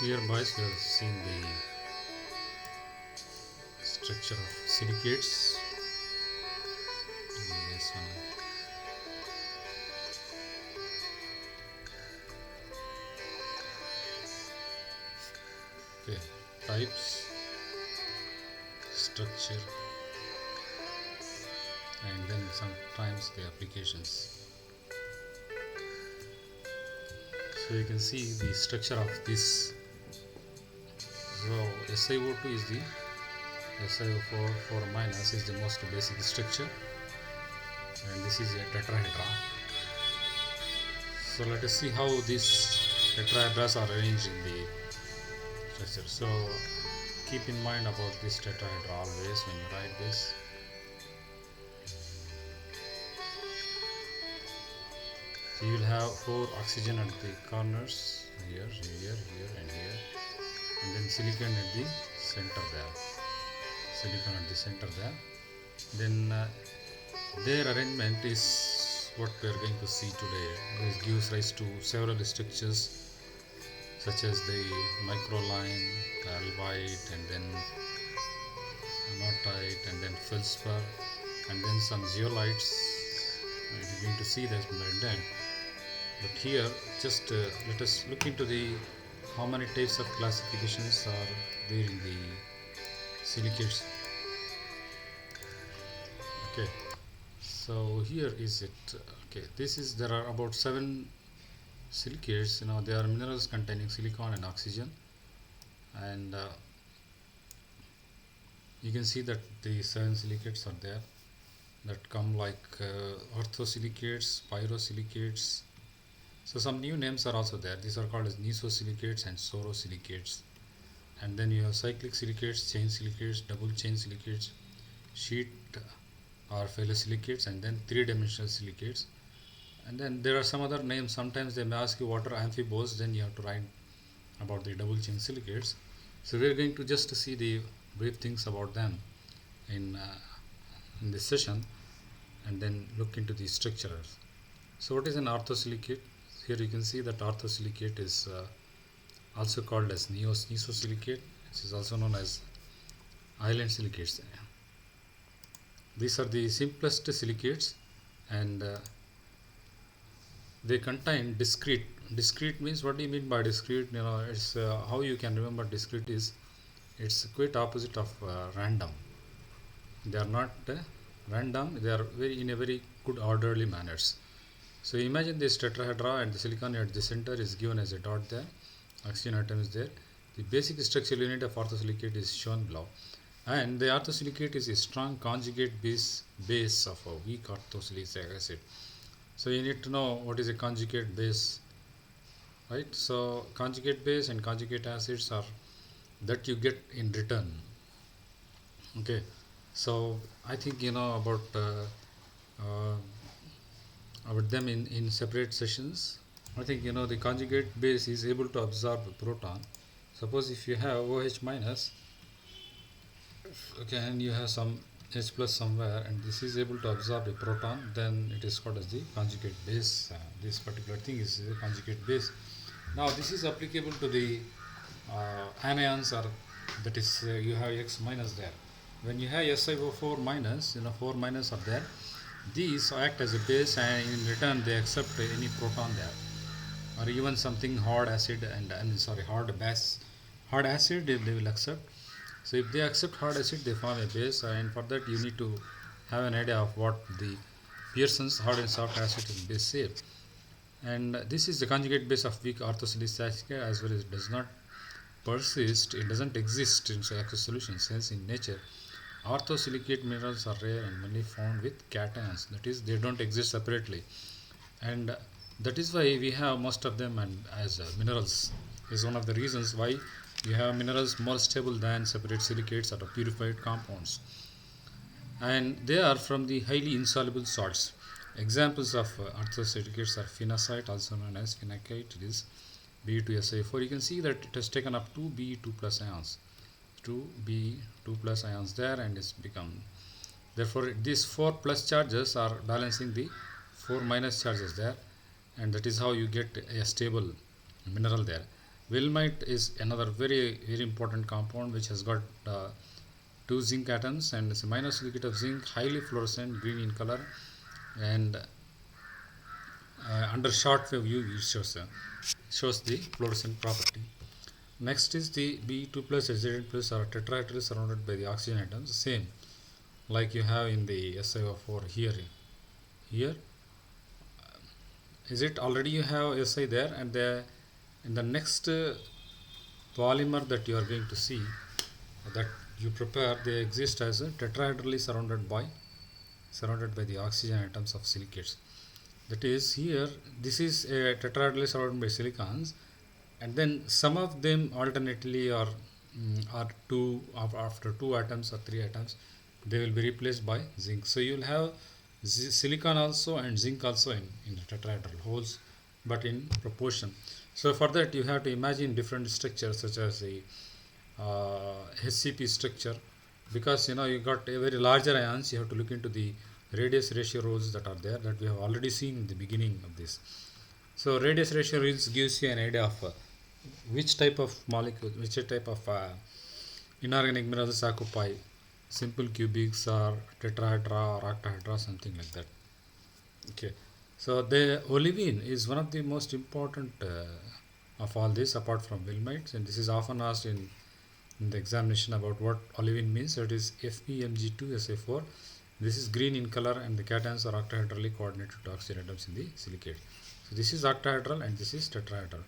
Here, boys, we have seen the structure of silicates. This one. Okay, types, structure, and then sometimes the applications. So you can see the structure of this. So SiO2 is the SiO4 4 minus is the most basic structure, and this is a tetrahedra. So let us see how these tetrahedras are arranged in the structure. So keep in mind about this tetrahedra always when you write this. So you will have 4 oxygen at the corners, here, here, here, and here, and then silicon at the center there. Silicon at the center there. Then their arrangement is what we are going to see today. This gives rise to several structures such as the microline, albite, and then anortite, and then feldspar, and then some zeolites. You're going to see this blend. But here, just let us look into the how many types of classifications are there in the silicates. Okay, so here is it. Okay, this is there are about 7 silicates. They are minerals containing silicon and oxygen, and you can see that the 7 silicates are there that come like orthosilicates, pyrosilicates. So some new names are also there. These are called as nesosilicates and sorosilicates. And then you have cyclic silicates, chain silicates, double chain silicates, sheet or phyllosilicates, and then 3-dimensional silicates. And then there are some other names. Sometimes they may ask you what are amphibos, then you have to write about the double chain silicates. So we are going to just see the brief things about them in this session, and then look into the structures. So what is an orthosilicate? Here you can see that orthosilicate is also called as nesosilicate. This is also known as island silicates. These are the simplest silicates, and they contain discrete. Discrete means, what do you mean by discrete? It's how you can remember discrete is it's quite opposite of random. They are not random. They are in a very good orderly manners. So imagine this tetrahedra, and the silicon at the center is given as a dot there. Oxygen atom is there. The basic structural unit of orthosilicate is shown below, and the orthosilicate is a strong conjugate base of a weak orthosilic acid. So you need to know what is a conjugate base, right? So conjugate base and conjugate acids are that you get in return. Okay, so I think you know about them in separate sessions. I think the conjugate base is able to absorb a proton. Suppose if you have OH minus, okay, and you have some H plus somewhere, and this is able to absorb a proton, then it is called as the conjugate base. This particular thing is a conjugate base. Now this is applicable to the anions, or that is you have X minus there. When you have SiO4 minus, 4 minus are there. These act as a base, and in return they accept any proton there, or even something hard acid and hard acid they will accept. So if they accept hard acid, they form a base, and for that you need to have an idea of what the Pearson's hard and soft acid and base say. And this is the conjugate base of weak orthosilic acid, as well as it does not persist, it doesn't exist in aqueous solutions. Hence in nature orthosilicate minerals are rare and mainly found with cations, that is they don't exist separately, and that is why we have most of them and as minerals. Is one of the reasons why you have minerals more stable than separate silicates or purified compounds, and they are from the highly insoluble salts. Examples of orthosilicates are phenacite, also known as phenakite. It is Be2SiO4. You can see that it has taken up 2 Be2 plus ions, 2 Be2 plus ions there, and it's become, therefore these 4 plus charges are balancing the 4 minus charges there, and that is how you get a stable mineral there. Wilmite is another very important compound which has got two zinc atoms, and it's a minor silicate of zinc, highly fluorescent, green in color, and under short wave UV it shows the fluorescent property. Next is the Be2 plus Hz plus are tetrahedral surrounded by the oxygen atoms, same like you have in the SiO4 here. Here is it already you have Si there, and in the next polymer that you are going to see that you prepare, they exist as a tetrahedrally surrounded by the oxygen atoms of silicates. That is, here this is a tetrahedrally surrounded by silicons, and then some of them alternately are two after two atoms or three atoms, they will be replaced by zinc. So you will have silicon also and zinc also in the tetrahedral holes, but in proportion. So for that you have to imagine different structures such as a HCP structure, because you got a very larger ions, you have to look into the radius ratio rules that are there, that we have already seen in the beginning of this. So radius ratio rules gives you an idea of which type of molecule, which type of inorganic minerals occupy simple cubics or tetrahedra or octahedra, something like that. Okay, so the olivine is one of the most important of all this apart from wilmites, and this is often asked in the examination about what olivine means. So it is FeMg2SiO4. This is green in color, and the cations are octahedrally coordinated to oxygen atoms in the silicate. So this is octahedral and this is tetrahedral.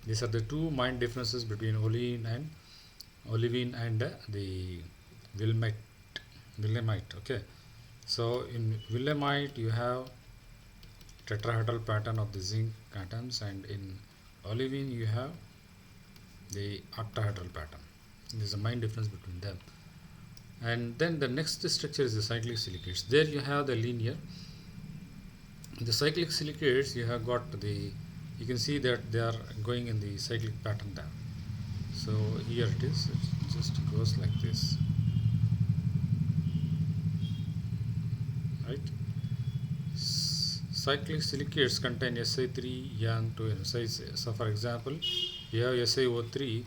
These are the two main differences between olivine and the willemite. Okay, so in willemite you have tetrahedral pattern of the zinc atoms, and in olivine you have the octahedral pattern. There is a main difference between them. And then the next structure is the cyclic silicates. There you have the linear. In the cyclic silicates you have got you can see that they are going in the cyclic pattern there. So here it just goes like this, right? Cyclic silicates contain Si3 and 2N. So for example, you have SiO3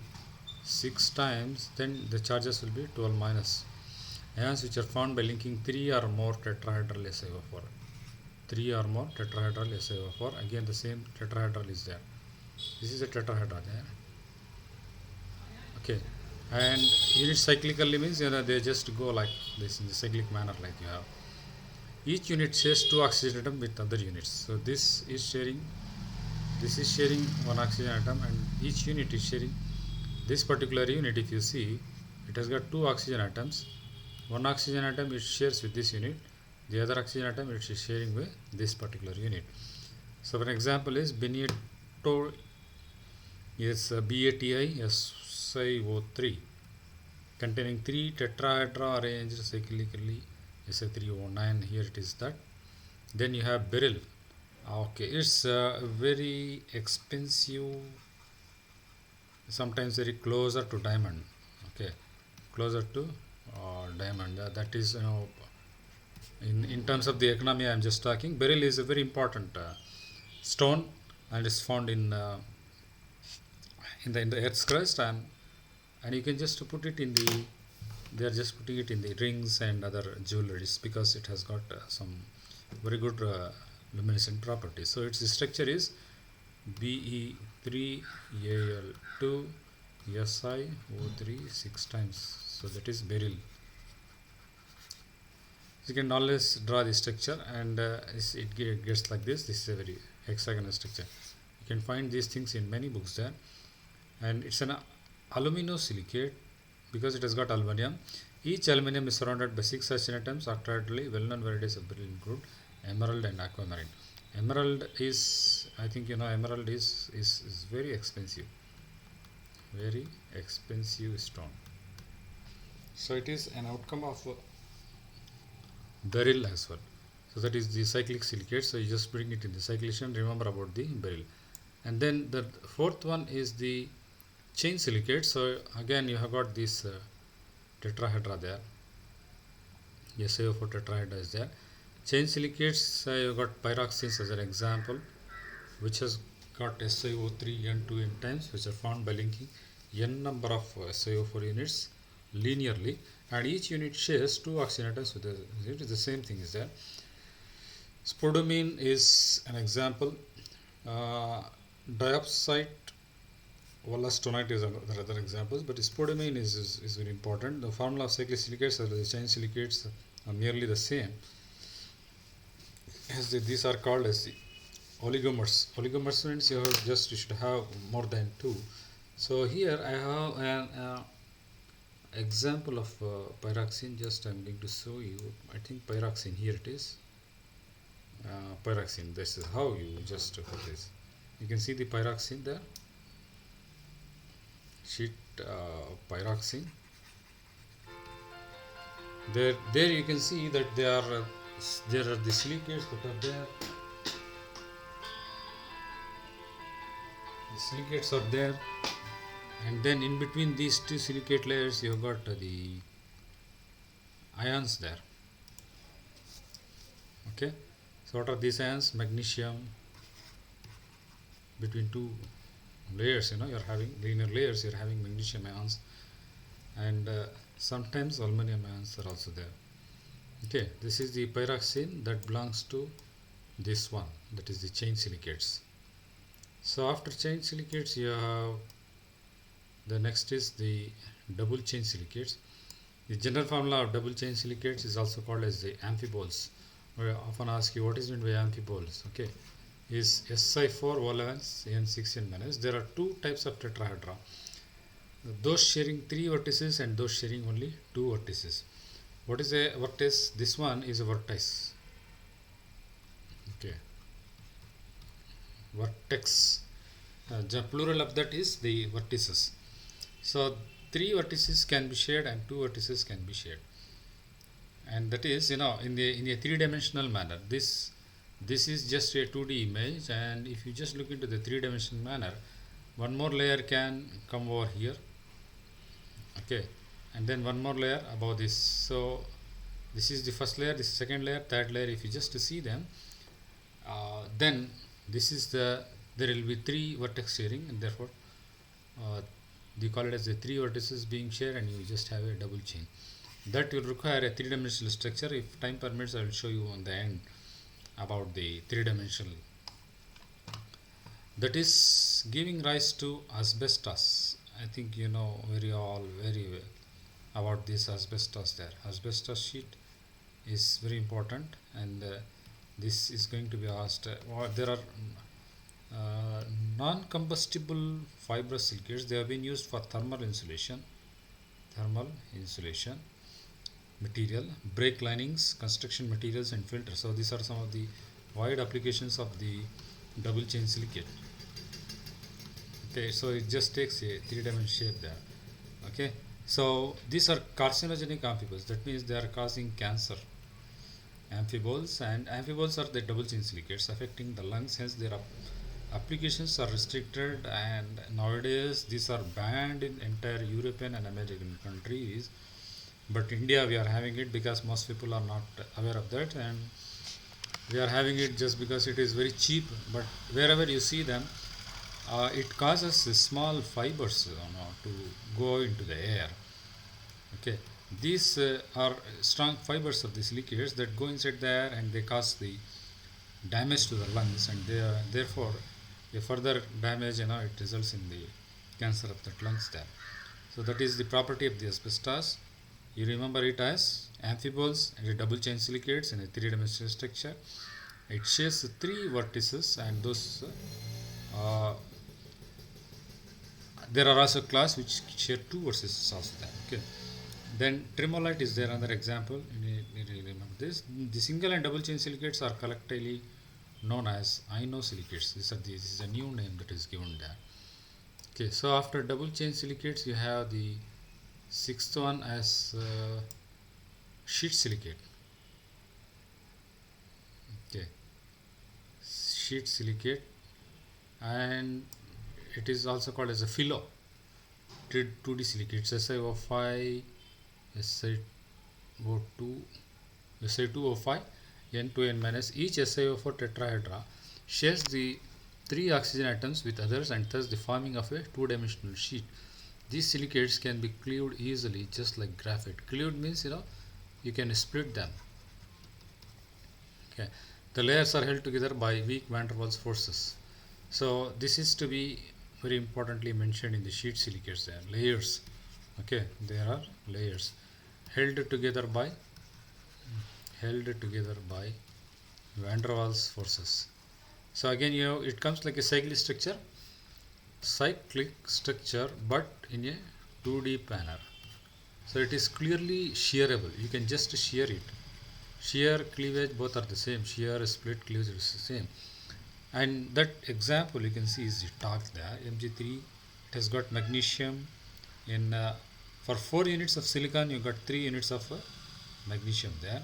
6 times, then the charges will be 12 minus. Ions which are found by linking 3 or more tetrahedral SiO4. 3 or more tetrahedral SiO4. Again the same tetrahedral is there. This is a tetrahedral there. Okay, and unit cyclically means they just go like this in the cyclic manner, like you have. Each unit shares two oxygen atom with other units. So this is sharing one oxygen atom, and each unit is sharing this particular unit. If you see, it has got two oxygen atoms. One oxygen atom it shares with this unit, the other oxygen atom it is sharing with this particular unit. So an example is Benito is BATI SiO3 containing 3 tetrahedra arranged cyclically Si3O9. Here it is that. Then you have beryl. Okay, it's very expensive, sometimes very closer to diamond. Okay, closer to diamond. That is, in terms of the economy I am just talking. Beryl is a very important stone, and is found in the earth's crust, and you can just put it in the, they are just putting it in the rings and other jewelries, because it has got some very good luminescent properties. So its structure is Be3Al2 SiO3 6 times. So that is beryl. You can always draw the structure, and it gets like this. This is a very hexagonal structure. You can find these things in many books there. And it's an aluminosilicate because it has got aluminum. Each aluminum is surrounded by 6 oxygen atoms. Octahedrally, well-known varieties of beryl include emerald and aquamarine. Emerald is, I think emerald is very expensive stone. So it is an outcome of beryl as well. So that is the cyclic silicate. So you just bring it in the cyclation, remember about the beryl. And then the fourth one is the chain silicate. So again you have got this tetrahedra there. SiO4 tetrahedra is there. Chain silicates, you got pyroxenes as an example, which has got SiO3 n to n times, which are found by linking n number of SiO4 units linearly, and each unit shares two oxygen atoms with the same thing is there. Spodumene is an example. Diopside wollastonite is another example, but spodumene is very important. The formula of cyclic silicates or the chain silicates are nearly the same, as these are called as the oligomers. Oligomers means you should have more than two. So here I have an example of pyroxene. Just I'm going to show you. I think pyroxene, here it is. Pyroxene, this is how you just put this. You can see the pyroxene there, sheet pyroxene. There you can see that there are the silicates that are there. The silicates are there, and then in between these two silicate layers you have got the ions there. Okay, so what are these ions? Magnesium. Between two layers, you're having linear layers, you're having magnesium ions, and sometimes aluminum ions are also there. Okay, this is the pyroxene that belongs to this one, that is the chain silicates. So after chain silicates, you have the next is the double chain silicates. The general formula of double chain silicates is also called as the amphiboles. I often ask you what is meant by amphiboles. Okay, is Si4 valence N6N-. There are two types of tetrahedra, those sharing three vertices and those sharing only two vertices. What is a vertex? This one is a vertex. Okay, vertex. The plural of that is the vertices. So three vertices can be shared and two vertices can be shared, and that is in a three-dimensional manner. This is just a 2D image, and if you just look into the three-dimensional manner, one more layer can come over here. Okay, and then one more layer above this. So this is the first layer, this is second layer, third layer. If you just see them, then this is there will be three vertex sharing, and therefore they call it as the three vertices being shared, and you just have a double chain. That will require a three-dimensional structure. If time permits, I will show you on the end about the three-dimensional. That is giving rise to asbestos. I think you know very well about this asbestos there. Asbestos sheet is very important, and this is going to be asked. There are non-combustible fibrous silicates. They have been used for thermal insulation material, brake linings, construction materials, and filters. So these are some of the wide applications of the double chain silicate. Okay, so it just takes a three-dimensional shape there. Okay, so these are carcinogenic amphiboles. That means they are causing cancer. Amphiboles, and amphiboles are the double chain silicates affecting the lungs. Hence, their applications are restricted, and nowadays these are banned in entire European and American countries. But India, we are having it because most people are not aware of that, and we are having it just because it is very cheap. But wherever you see them, it causes small fibers to go into the air. Okay, these are strong fibers of the silicates that go inside there, and they cause the damage to the lungs, and they are, therefore a further damage, it results in the cancer of the lungs there. So that is the property of the asbestos. You remember it as amphiboles and a double chain silicates in a three-dimensional structure. It shares three vertices, and those there are also class which share two vertices also there. Okay, then tremolite is there, another example. You remember this. The single and double chain silicates are collectively known as inosilicates. This is a new name that is given there. Okay, so after double chain silicates, you have the sixth one as sheet silicate. Okay, sheet silicate, and it is also called as a philo 2D silicates. SiO5, SiO2, Si2O5, N2N-. Each SiO4 tetrahedra shares the three oxygen atoms with others and thus the forming of a two-dimensional sheet. These silicates can be cleaved easily just like graphite. Cleaved means you can split them. Okay. The layers are held together by weak van der Waals forces. So this is to be very importantly mentioned in the sheet silicates. There are layers. Okay, there are layers held together by van der Waals forces. So again, it comes like a cyclic structure, but in a 2D manner. So it is clearly shearable. You can just shear it. Shear, cleavage, both are the same. Shear, split, cleavage is the same. And that example you can see is the talk there. Mg3, it has got magnesium in for 4 units of silicon you got 3 units of magnesium there.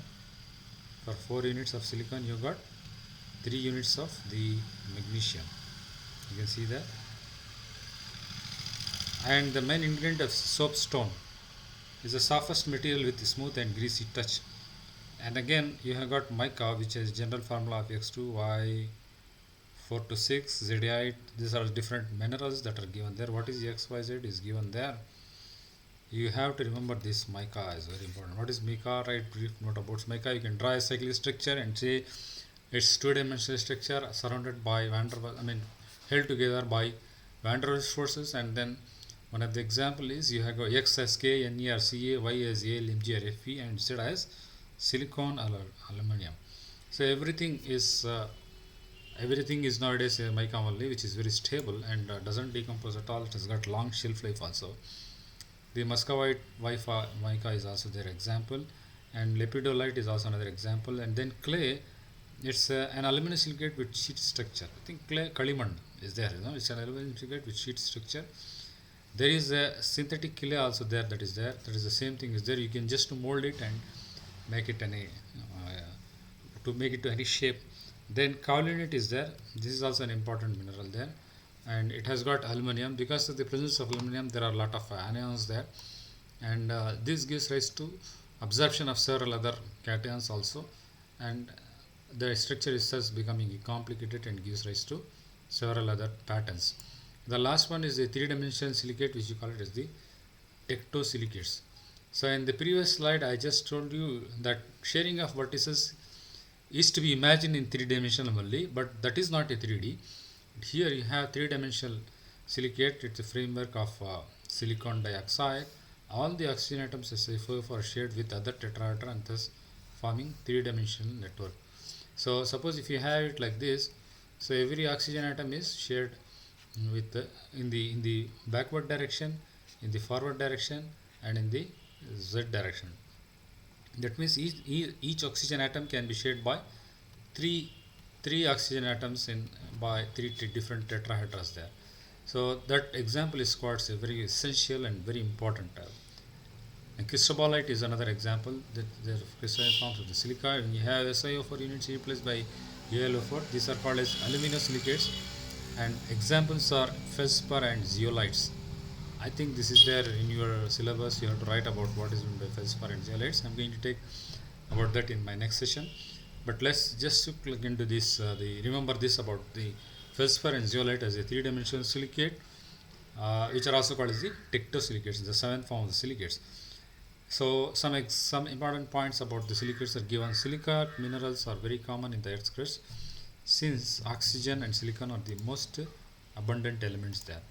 For 4 units of silicon you got 3 units of the magnesium. You can see that. And the main ingredient of soapstone is the softest material with smooth and greasy touch. And again you have got mica, which is general formula of X2, Y4 to 6, Zeolite. These are different minerals that are given there. What is XYZ is given there. You have to remember this. Mica is very important. What is mica? Write brief note about mica. You can draw a cyclic structure and say it's two-dimensional structure surrounded by held together by van der Waals forces. And then one of the example is you have got X as K, Ne as Ca, Y as Al, Mg as Fe, and Z as silicon aluminum. So everything is nowadays mica only, which is very stable and doesn't decompose at all. It has got long shelf life also. The muscovite mica is also their example, and lepidolite is also another example. And then clay, it's an aluminum silicate with sheet structure. I think clay Kalimann is there. It's an aluminum silicate with sheet structure. There is a synthetic clay also there. That is there. That is the same thing is there. You can just mold it and make it to make it to any shape. Then kaolinite is there. This is also an important mineral there, and it has got aluminum. Because of the presence of aluminum, there are a lot of anions there, and this gives rise to absorption of several other cations also, and the structure is thus becoming complicated and gives rise to several other patterns. The last one is the three-dimensional silicate, which you call it as the tectosilicates. So in the previous slide I just told you that sharing of vertices is to be imagined in 3-dimensional only, but that is not a 3D. Here you have 3-dimensional silicate. It's a framework of silicon dioxide. All the oxygen atoms SiO4 are shared with other tetrahedra and thus forming 3-dimensional network. So suppose if you have it like this, so every oxygen atom is shared with in the backward direction, in the forward direction, and in the Z direction. That means each oxygen atom can be shared by three oxygen atoms by three different tetrahedras there. So that example is quartz, a very essential and very important. And cristobalite is another example. That the crystalline forms of the silica. When you have SiO4 units replaced by AlO4, these are called as aluminosilicates. And examples are feldspar and zeolites. I think this is there in your syllabus. You have to write about what is meant by feldspar and zeolites. I'm going to take about that in my next session. But let's just look into this. Remember this about the feldspar and zeolite as a three-dimensional silicate, which are also called as the tectosilicates, the seventh form of the silicates. So some important points about the silicates are given. Silica minerals are very common in the Earth's crust, since oxygen and silicon are the most abundant elements there.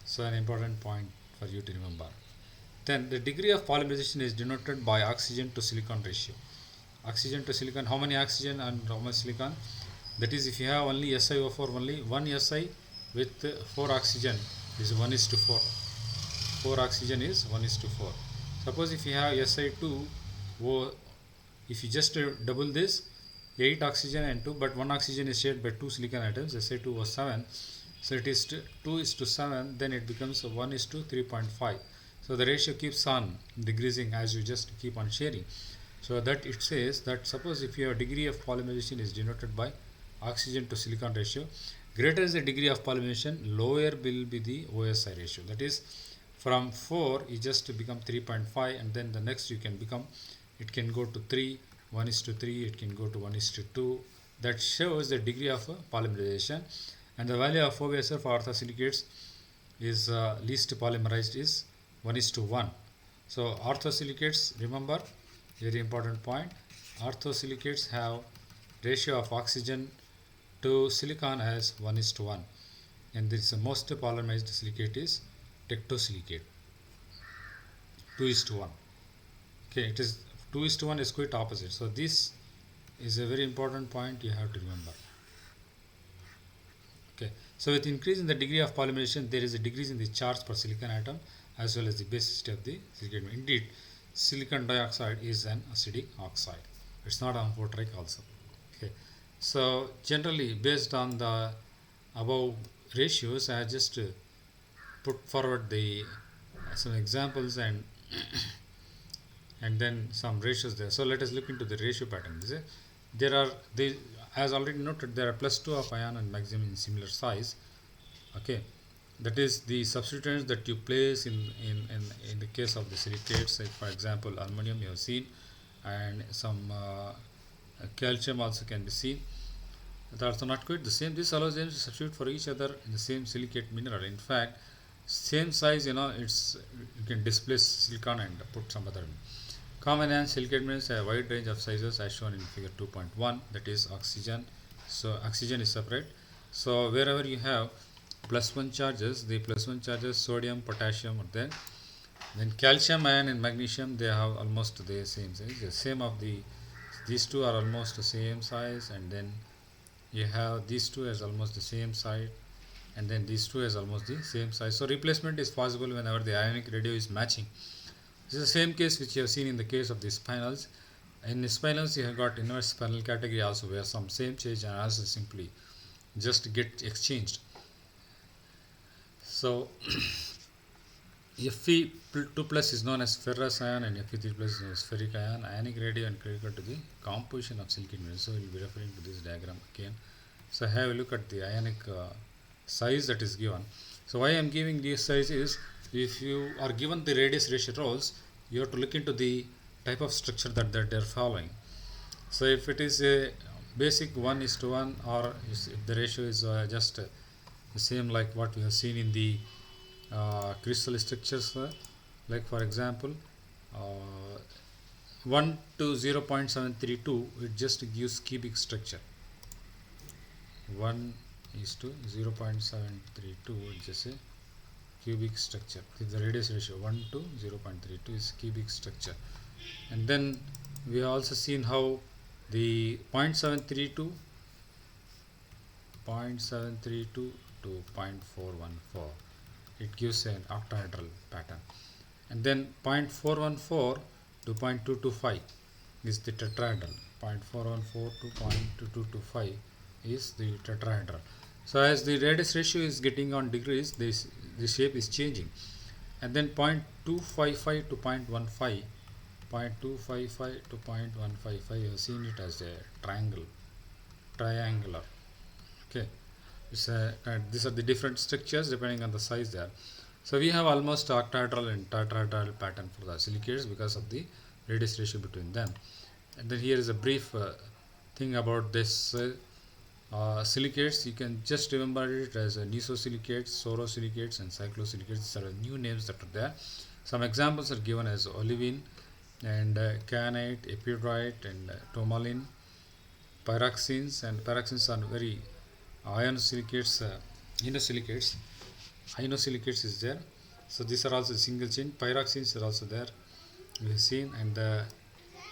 So an important point for you to remember. Then the degree of polymerization is denoted by oxygen to silicon ratio. Oxygen to silicon, how many oxygen and how much silicon? That is, if you have only SiO4 only, 1 Si with 4 oxygen is 1:4. 4 oxygen is 1:4. Suppose if you have Si2, if you just double this, 8 oxygen and 2, but 1 oxygen is shared by 2 silicon atoms. Si2 was 7, so it is 2:7. Then it becomes 1:3.5. So the ratio keeps on decreasing as you just keep on sharing. So that it says that suppose if your degree of polymerization is denoted by oxygen to silicon ratio, greater is the degree of polymerization, lower will be the OSI ratio. That is, from 4 you just become 3.5, and then the next you can become, it can go to 3, 1:3, it can go to 1:2, that shows the degree of polymerization, and the value of OVSR for orthosilicates is least polymerized is 1 is to 1. So orthosilicates, remember, very important point, orthosilicates have ratio of oxygen to silicon as 1 is to 1, and this most polymerized silicate is tectosilicate, 2 is to 1. Okay, it is 2 is to 1 is quite opposite. So this is a very important point you have to remember. Okay, so with increase in the degree of polymerization, there is a decrease in the charge per silicon atom as well as the basicity of the silicate. Indeed, silicon dioxide is an acidic oxide. It's not amphoteric also. Okay, so generally based on the above ratios, I just put forward the some examples and then some ratios there. So let us look into the ratio pattern. There are they, as already noted, there are +2 of ion and maximum in similar size. Okay, that is the substituents that you place in the case of the silicates, like for example aluminum you have seen, and some calcium also can be seen. They are also not quite the same. This allows them to substitute for each other in the same silicate mineral. In fact, same size, it's you can displace silicon and put some other. Common and silicate minerals have a wide range of sizes as shown in figure 2.1, that is oxygen. So oxygen is separate. So wherever you have +1 charges, the +1 charges, sodium, potassium are there. Then calcium ion and magnesium, they have almost the same size. The same of these two are almost the same size, and then you have these two as almost the same size, and then these two as almost the same size. So replacement is possible whenever the ionic radio is matching. This is the same case which you have seen in the case of the spinels. In the spinels, you have got inverse spinel category also, where some same change and also simply just get exchanged. So Fe2 plus is known as ferrous ion, and Fe3 plus is known as ferric ion. Ionic radio and critical to the composition of silicate minerals. So we will be referring to this diagram again. So have a look at the ionic size that is given. So why I am giving this size is, if you are given the radius ratio rules, you have to look into the type of structure that they are following. So if it is a basic 1 is to 1, or if the ratio is just the same like what we have seen in the crystal structures, like for example 1 to 0.732, it just gives cubic structure. 1 is to 0.732, it's just a cubic structure. If the radius ratio 1 to 0.32 is cubic structure. And then we have also seen how the 0.732 to 0.414, it gives an octahedral pattern. And then 0.414 to 0.225 is the tetrahedral. 0.414 to 0.2225 is the tetrahedral. So as the radius ratio is getting on degrees, the shape is changing. And then 0.255 to 0.15, 0.255 to 0.155, you have seen it as a triangular. Okay, these are the different structures depending on the size there. So we have almost octahedral and tetrahedral pattern for the silicates because of the radius ratio between them. And then here is a brief thing about this silicates. You can just remember it as nesosilicates, sorosilicates, and cyclosilicates. These are new names that are there. Some examples are given as olivine and kyanite, epeirite, and tourmaline, pyroxenes, and pyroxenes are very ionosilicates, inosilicates. Inosilicates is there. So these are also single chain. Pyroxenes are also there, we have seen, and the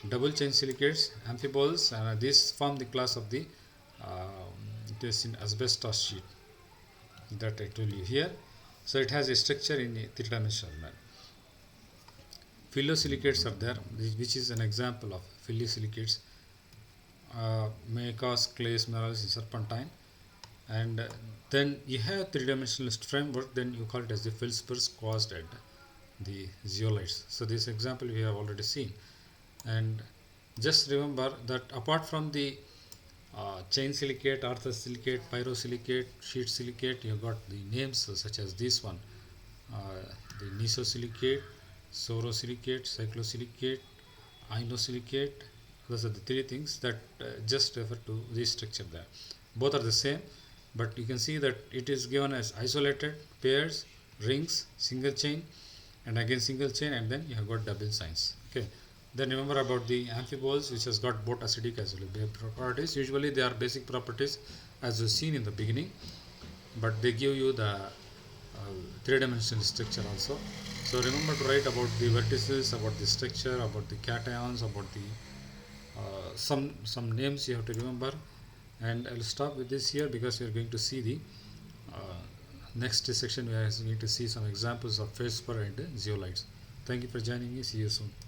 double chain silicates, amphiboles, and these form the class of the it is in asbestos sheet that I told you here. So it has a structure in a three-dimensional manner. Phyllosilicates are there, which is an example of phyllosilicates. May cause clays, minerals, serpentine, and then you have three-dimensional framework. Then you call it as the feldspars caused at the zeolites. So this example we have already seen, and just remember that apart from the chain silicate, orthosilicate, pyrosilicate, sheet silicate, you got the names such as this one, the nesosilicate, sorosilicate, cyclosilicate, inosiliate, Those are the three things that just refer to this structure there. Both are the same, but you can see that it is given as isolated, pairs, rings, single chain, and again single chain, and then you have got double signs. Okay. Then remember about the amphiboles, which has got both acidic as well as basic properties. Usually they are basic properties as you've seen in the beginning, but they give you the three-dimensional structure also. So remember to write about the vertices, about the structure, about the cations, about the some names you have to remember. And I'll stop with this here because we are going to see the next section. We are going to see some examples of feldspar and zeolites. Thank you for joining me. See you soon.